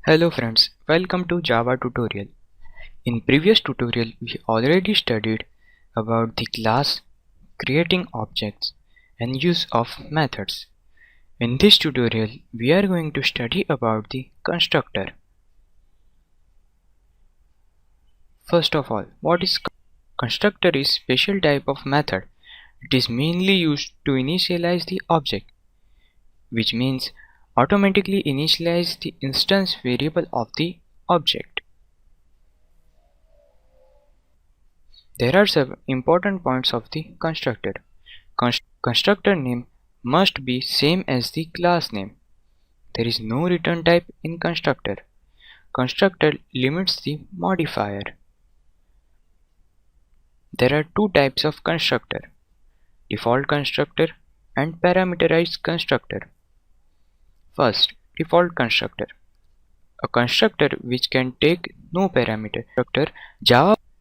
Hello friends, welcome to Java tutorial. In previous tutorial we already studied about the class, creating objects and use of methods. In this tutorial we are going to study about the constructor. First of all, what is constructor? Is special type of method. It is mainly used to initialize the object, which means automatically initialize the instance variable of the object. There are some important points of the constructor. Constructor name must be same as the class name. There is no return type in constructor. Constructor limits the modifier. There are two types of constructor: default constructor and parameterized constructor. First, default constructor. A constructor which can take no parameter.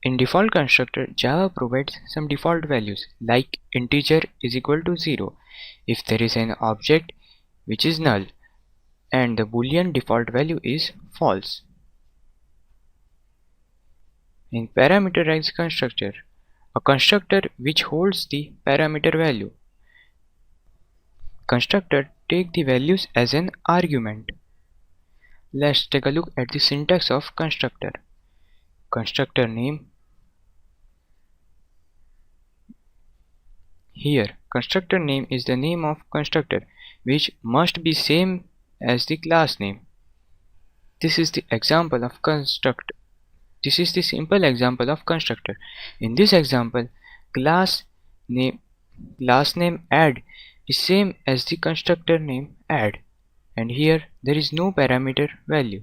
In default constructor, Java provides some default values like integer is equal to 0 if there is an object which is null, and the boolean default value is false. In parameterized constructor, a constructor which holds the parameter value. Constructor take the values as an argument. Let's take a look at the syntax of constructor. Constructor name. Here, constructor name is the name of constructor, which must be same as the class name. This is the example of constructor. This is the simple example of constructor. In this example, class name add is same as the constructor name add, and here there is no parameter value.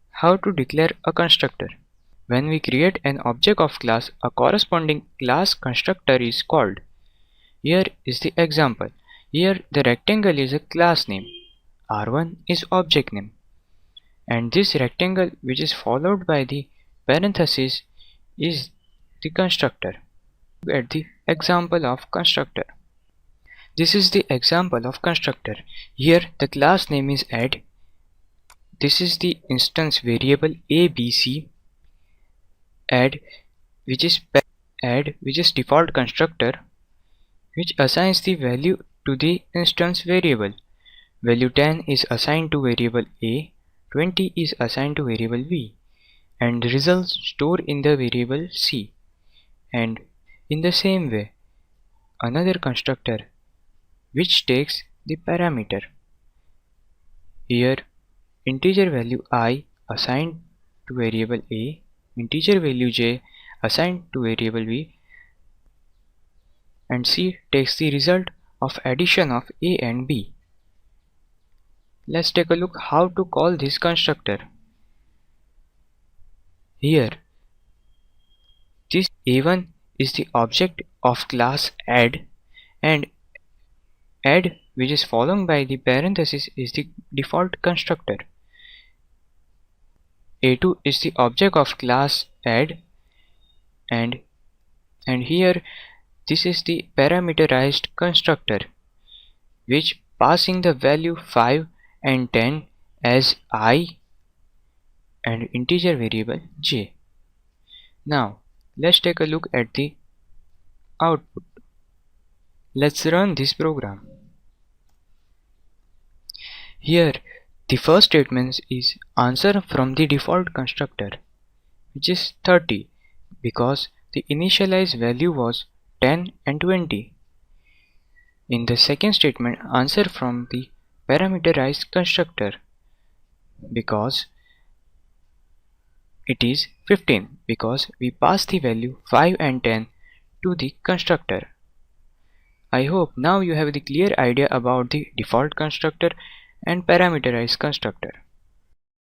How to declare a constructor? When we create an object of class, a corresponding class constructor is called. Here is the example. Here the rectangle is a class name, R1 is object name, and this rectangle which is followed by the parenthesis is the constructor. Look at the example of constructor. This is the example of constructor. Here the class name is add. This is the instance variable ABC. Add which is default constructor, which assigns the value to the instance variable. Value 10 is assigned to variable A, 20 is assigned to variable B, and the results stored in the variable C. And in the same way, another constructor which takes the parameter. Here integer value I assigned to variable A, integer value j assigned to variable b, and c takes the result of addition of a and b. Let's take a look how to call this constructor. Here this a1 is the object of class add, and add which is followed by the parenthesis is the default constructor. A2 is the object of class add, and here this is the parameterized constructor which passing the value 5 and 10 as I and integer variable j. Now let's take a look at the output. Let's run this program. Here the first statement is answer from the default constructor, which is 30 because the initialized value was 10 and 20. In the second statement, answer from the parameterized constructor because it is 15 because we pass the value 5 and 10 to the constructor. I hope now you have the clear idea about the default constructor and parameterized constructor.